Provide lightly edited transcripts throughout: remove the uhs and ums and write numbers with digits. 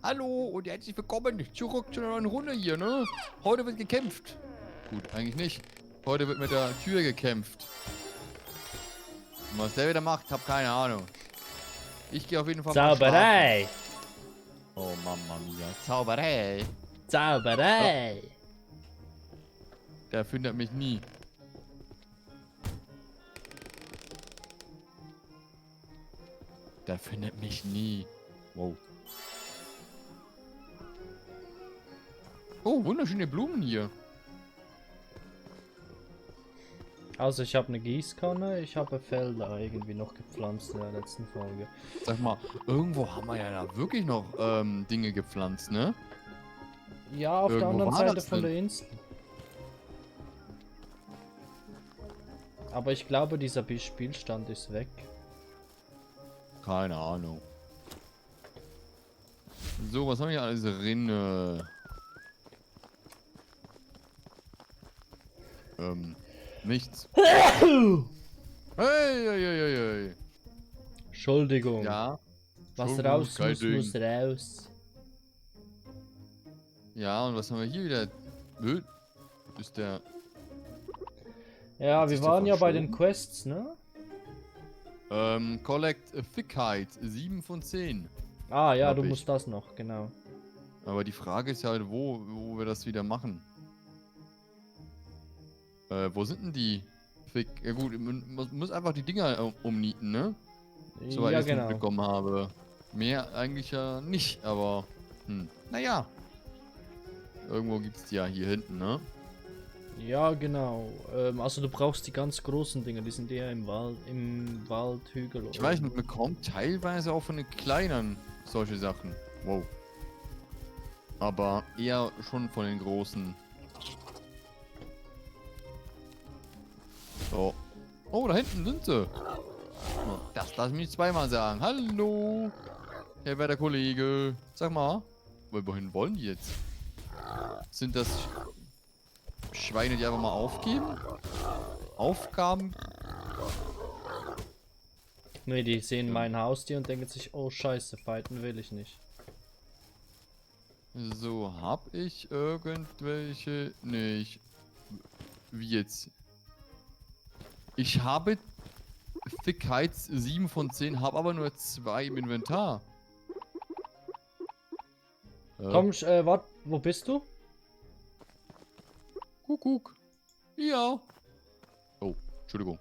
Hallo und herzlich willkommen zurück zu einer neuen Runde hier, ne? Heute wird gekämpft. Gut, eigentlich nicht. Heute wird mit der Tür gekämpft. Und was der wieder macht, hab keine Ahnung. Ich gehe auf jeden Fall mal schlafen. Zauberei! Oh, Mama mia. Zauberei. Zauberei! Der findet mich nie. Der findet mich nie. Wow. Oh, wunderschöne Blumen hier. Also ich habe eine Gießkanne, ich habe Felder irgendwie noch gepflanzt in der letzten Folge. Sag mal, irgendwo haben wir ja da wirklich noch Dinge gepflanzt, ne? Ja, auf der Irgendwo anderen war Seite das von denn? der Insel. Aber ich glaube, dieser Spielstand ist weg. Keine Ahnung. So, was haben wir hier alles drin? Nichts. Hey, hey, hey, hey, hey. Entschuldigung. Ja. Was Entschuldigung, raus kein muss, Ding. muss raus. Ja, und was haben wir hier wieder? Ist der... Ja, Hat wir sich der waren ja bei den verschoben? Quests, ne? Collect Thickheit 7 von 10. Ah ja, Hab du ich. musst das noch, genau. Aber die Frage ist ja halt, wo wir das wieder machen. Wo sind denn die Thick... Ja gut, man muss einfach die Dinger umnieten, ne? Soweit Ja, ich es genau. mitbekommen habe. Mehr eigentlich ja nicht, aber... Naja. Irgendwo gibt es die ja hier hinten, ne? Ja, genau. Also du brauchst die ganz großen Dinger, die sind eher im Waldhügel. Ich weiß, man bekommt teilweise auch von den kleineren solche Sachen. Wow. Aber eher schon von den großen. So. Oh, da hinten sind sie. Oh, das lass mich zweimal sagen. Hallo. Herr werter Kollege. Sag mal. Wohin wollen die jetzt? Sind das Schweine, die einfach mal aufgeben? Aufgaben? Ne, die sehen mein Haustier und denken sich, oh scheiße, fighten will ich nicht. So, hab ich irgendwelche... Nee, wie jetzt? Ich habe Thickheits 7 von 10, habe aber nur 2 im Inventar. Komm, warte, wo bist du? Kuckuck. Ja. Oh, Entschuldigung.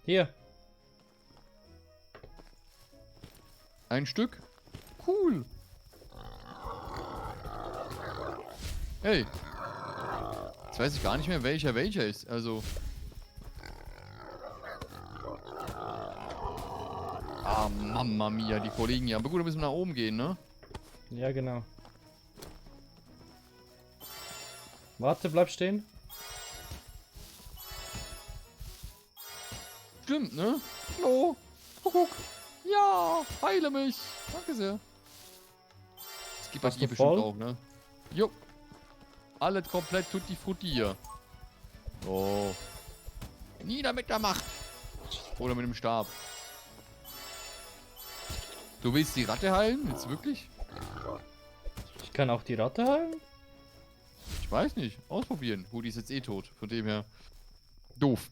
Hier. Ein Stück? Cool. Hey. Jetzt weiß ich gar nicht mehr, welcher ist. Also... Ah, Mamma mia, die Kollegen hier. Aber gut, da müssen wir nach oben gehen, ne? Ja, genau. Warte, bleib stehen. Stimmt, ne? Hallo. Kuckuck. Ja, heile mich. Danke sehr. Es gibt Hast halt die du bestimmt voll? auch, ne? Jo. Alles komplett tutti frutti hier. Oh. Nieder mit der Macht. Oder mit dem Stab. Du willst die Ratte heilen? Jetzt wirklich? Ich kann auch die Ratte heilen? Ich weiß nicht. Ausprobieren. Gut, die ist jetzt eh tot. Von dem her. Doof.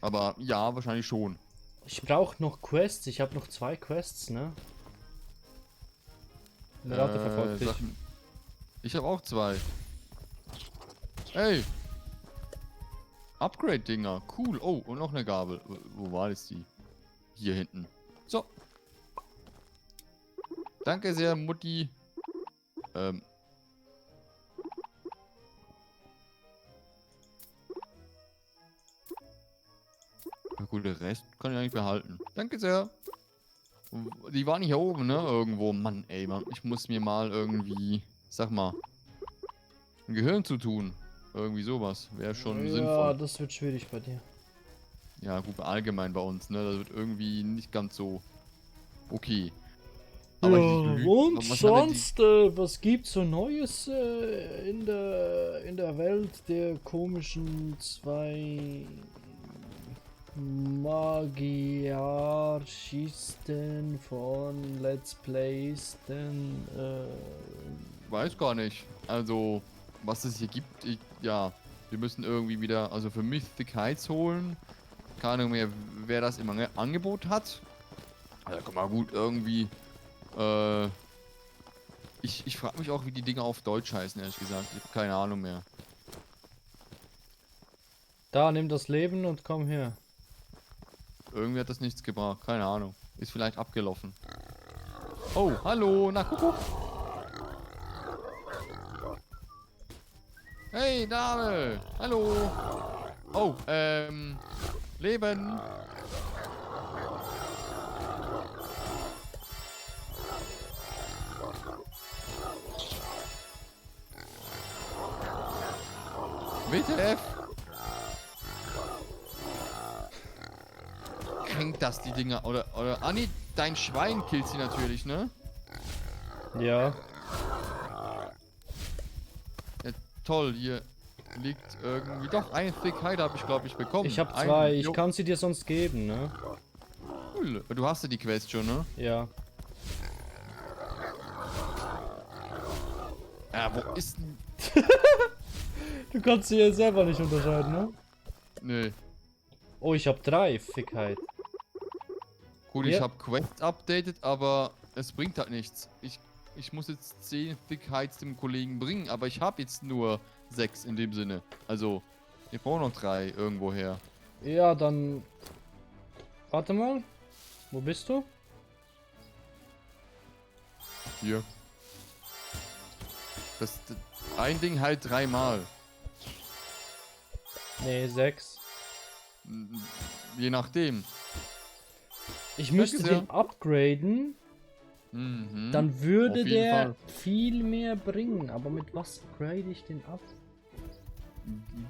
Aber ja, wahrscheinlich schon. Ich brauche noch Quests. Ich habe noch 2 Quests, ne? Eine Ratte verfolgt dich. Sachen. Ich habe auch 2. Ey. Upgrade-Dinger. Cool. Oh, und noch eine Gabel. Wo war das die? Hier hinten. So. Danke sehr, Mutti. Na gut, der Rest kann ich eigentlich behalten. Danke sehr. Die waren hier oben, ne? Irgendwo. Mann, ey, Mann. Ich muss mir mal irgendwie, sag mal, ein Gehirn zu tun. Irgendwie sowas. Wäre schon Ja, sinnvoll. das wird schwierig bei dir. Ja, gut, allgemein bei uns, ne? Das wird irgendwie nicht ganz so okay. Aber Ja, ich lüge. und Was haben wir sonst, was gibt's so Neues in der Welt der komischen 2 Magiarchisten von Let's Plays, denn Weiß gar nicht. Also, was es hier gibt, ja, wir müssen irgendwie wieder, also für Mythic Heights holen. Keine Ahnung mehr, wer das im Angebot hat. Also, guck mal, gut, irgendwie, ich frage mich auch, wie die Dinge auf Deutsch heißen, ehrlich gesagt. Ich habe keine Ahnung mehr. da nimm das Leben und komm her. Irgendwie hat das nichts gebracht, keine Ahnung. Ist vielleicht abgelaufen. Oh, hallo, na guck. Hey, Dame, hallo. Oh, Leben. WTF? Kränkt das die Dinger? Oder, ah nee, dein Schwein killt sie natürlich, ne? Ja. Ja, toll, hier liegt irgendwie doch ein Thick Hide habe ich glaube ich bekommen. Ich hab Ein- 2, ich Jo, kann sie dir sonst geben, ne? cool. Du hast ja die Quest schon, ne? Ja. Ja, wo ist denn... Du kannst sie ja selber nicht unterscheiden, ne? Nee. Oh, ich hab 3, Fickheit. Gut, Ja. ich habe Quest updated, aber es bringt halt nichts. Ich muss jetzt 10 Thick Hides dem Kollegen bringen, aber ich habe jetzt nur 6 in dem Sinne. Also, ich brauche noch 3 irgendwoher. Ja, dann... Warte mal. Wo bist du? Hier. Ein Ding halt 3-mal. Nee, 6. Je nachdem. Ich müsste Danke sehr. den upgraden, Mhm. dann Auf würde jeden der Fall. viel mehr bringen. Aber mit was grade ich den up?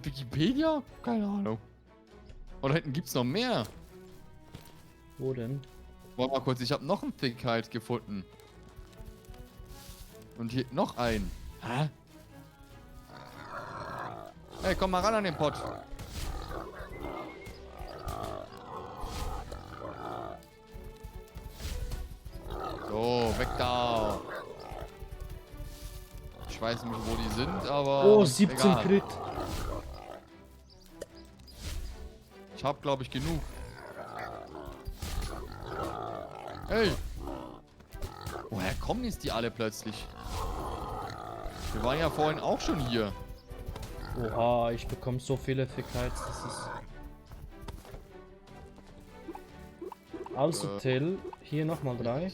Wikipedia? Keine Ahnung. Oder hinten gibt's noch mehr. Wo denn? Warte mal kurz, ich habe noch einen Thickheit gefunden. Und hier noch einen. Hä? Hey, komm mal ran an den Pott. So, weg da. Ich weiß nicht, wo die sind, aber... Oh, 17 egal. Crit. Ich hab, glaube ich, genug. Hey! Woher kommen jetzt die alle plötzlich? Wir waren ja vorhin auch schon hier. Oha, ich bekomme so viele Fickheits, das ist... Also, Till, hier nochmal 3.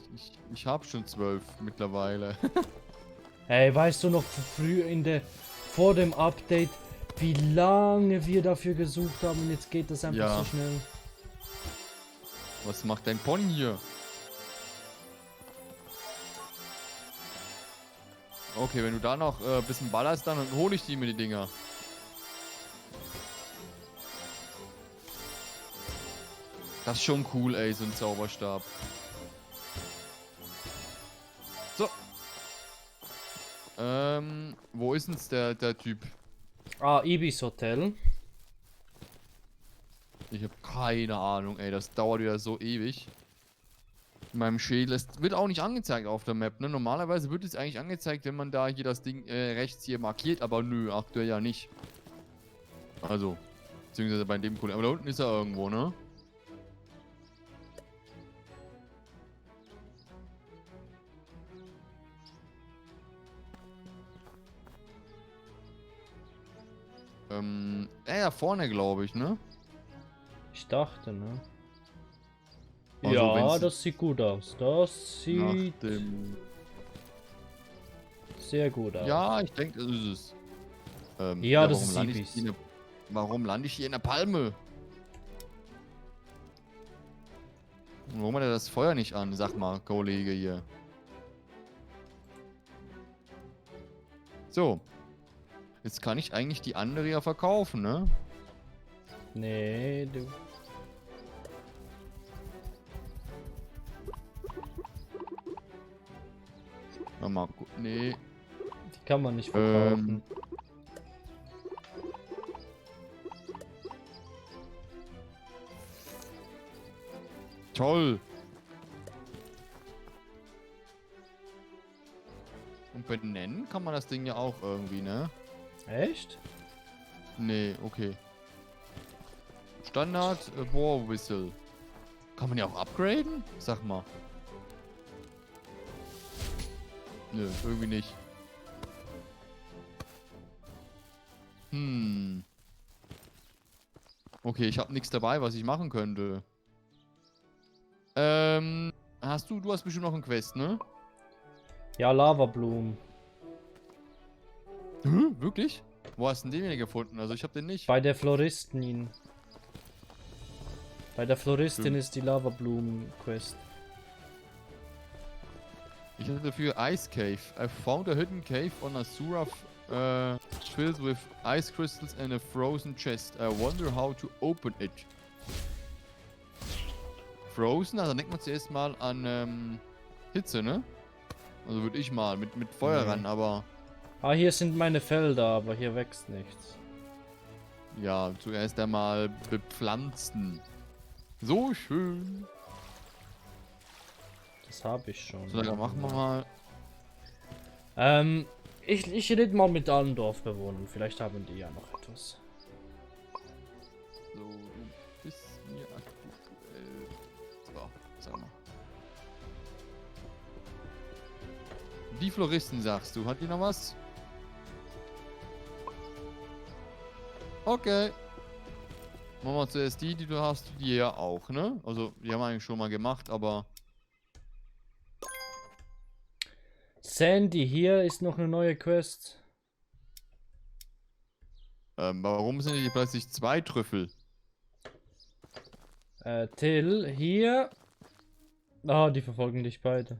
Ich hab schon 12 mittlerweile. Hey, weißt du noch früh vor dem Update, wie lange wir dafür gesucht haben und jetzt geht das einfach Ja. so schnell. Was macht dein Pony hier? Okay, wenn du da noch ein bisschen ballerst, dann hole ich mir die Dinger. Das ist schon cool, ey, so ein Zauberstab. So. Wo ist denn der Typ? Ah, Ibis Hotel. Ich habe keine Ahnung, ey, das dauert wieder so ewig. In meinem Schädel. Es wird auch nicht angezeigt auf der Map, ne? Normalerweise wird es eigentlich angezeigt, wenn man da hier das Ding rechts hier markiert, aber nö, aktuell ja nicht. Also, beziehungsweise bei dem Kollegen. Aber da unten ist er irgendwo, ne? Da vorne, glaube ich, ne? Ich dachte, ne? Also, ja, wenn's das sieht gut aus. Das nach sieht dem... sehr gut aus. Ja, ich denke, das ist es. Ja, das warum ist lande ich Ibis. hier warum lande ich hier in der Palme? Und warum hat er das Feuer nicht an? Sag mal, Kollege hier. So. Jetzt kann ich eigentlich die andere ja verkaufen, ne? Nee, du. Mal nee. Die kann man nicht verkaufen. Toll. Und benennen kann man das Ding ja auch irgendwie, ne? Echt? Nee, okay. Standard War Whistle. Kann man ja auch upgraden? Sag mal. Nö, irgendwie nicht. Okay, ich habe nichts dabei, was ich machen könnte. Du hast bestimmt noch einen Quest, ne? Ja, Lavablumen. Wirklich? Wo hast du denn den wieder gefunden? Also ich habe den nicht. Bei der Floristin. Bei der Floristin Stimmt. ist die Lavablumen-Quest. Ich hatte dafür Ice Cave. I found a hidden cave on Asura filled with ice crystals and a frozen chest. I wonder how to open it. Frozen, also denkt man zuerst mal an Hitze, ne? Also würde ich mal mit Feuer Nee. ran, aber Ah, hier sind meine Felder, aber hier wächst nichts. ja, zuerst einmal bepflanzen. So schön. Das habe ich schon. So, dann machen wir mal. Ich rede mal mit allen Dorfbewohnern. Vielleicht haben die ja noch etwas. So, du bist mir aktuell. So, sag mal. Die Floristen sagst du, hat die noch was? Okay. Machen wir zuerst die du hast, die ja auch, ne? Also, die haben wir eigentlich schon mal gemacht, aber. Sandy, hier ist noch eine neue Quest. Warum sind hier plötzlich 2 Trüffel? Till, hier. Ah, die verfolgen dich beide.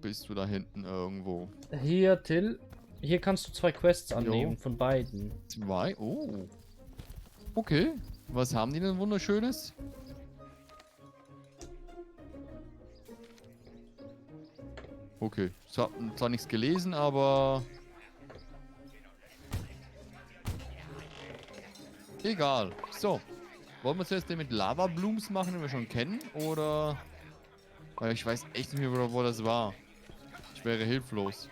Bist du da hinten irgendwo? Hier, Till. Hier kannst du 2 Quests annehmen Jo. von beiden. 2? Oh. Okay. Was haben die denn Wunderschönes? Okay. Ich habe zwar nichts gelesen, aber... Egal. So. Wollen wir zuerst den mit Lava-Blooms machen, den wir schon kennen? Oder... Weil ich weiß echt nicht mehr, wo das war. Ich wäre hilflos.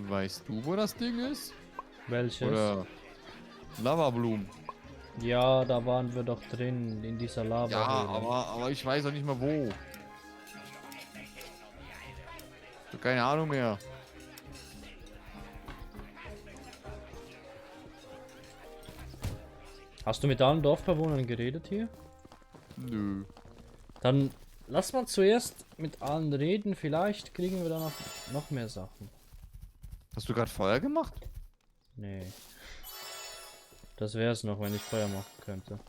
Weißt du, wo das Ding ist? Welches? Oder Lavablumen. Ja, da waren wir doch drin, in dieser Lava. Ja, aber ich weiß auch nicht mehr wo. Ich hab keine Ahnung mehr. Hast du mit allen Dorfbewohnern geredet hier? Nö. Dann lass mal zuerst mit allen reden, vielleicht kriegen wir dann noch mehr Sachen. Hast du gerade Feuer gemacht? Nee. Das wäre es noch, wenn ich Feuer machen könnte.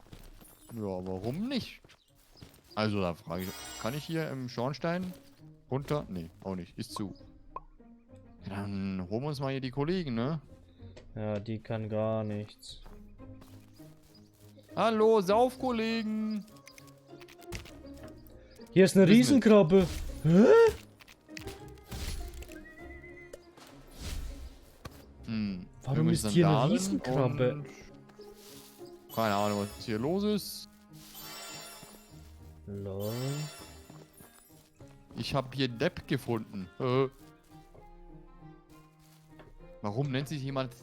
Ja, warum nicht? Also da frage ich, kann ich hier im Schornstein runter? Nee, auch nicht. Ist zu. Ja, dann holen wir uns mal hier die Kollegen, ne? Ja, die kann gar nichts. Hallo, Saufkollegen! Hier ist eine Wissen Riesenkrabbe. Hä? Warum Irgendwelche ist hier eine Sandalen Riesenkrabbe? und- Keine Ahnung, was hier los ist. Lol. Ich habe hier Depp gefunden. Warum nennt sich jemand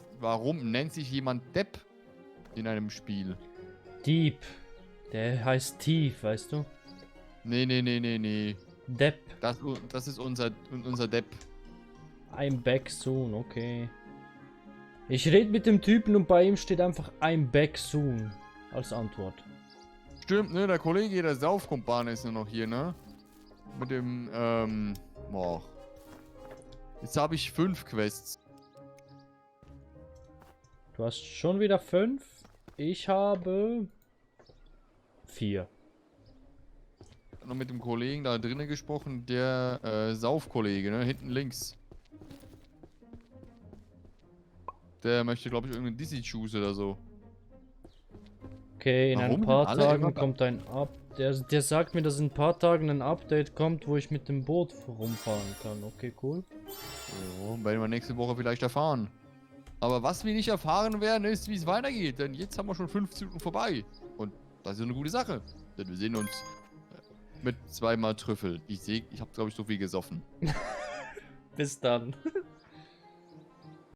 Depp in einem Spiel? Dieb. Der heißt Tief, weißt du? Nee. Depp. Das ist unser Depp. I'm back soon, okay. Ich rede mit dem Typen und bei ihm steht einfach I'm back soon als Antwort. Stimmt, ne? Der Kollege, der Saufkumpan ist ja noch hier, ne? Mit dem, boah. Jetzt habe ich 5 Quests. Du hast schon wieder 5. Ich habe 4. Ich hab noch mit dem Kollegen da drinnen gesprochen, der Saufkollege, ne? Hinten links. Der möchte, glaube ich, irgendeinen Dizzy Juice oder so. Okay, in Warum ein paar sind alle immer Tagen da? kommt ein Update. Der sagt mir, dass in ein paar Tagen ein Update kommt, wo ich mit dem Boot rumfahren kann. Okay, cool. So, werden wir nächste Woche vielleicht erfahren. Aber was wir nicht erfahren werden, ist, wie es weitergeht. Denn jetzt haben wir schon 15 Minuten vorbei. Und das ist eine gute Sache. Denn wir sehen uns mit zweimal Trüffel. Ich habe, glaube ich, so viel gesoffen. Bis dann.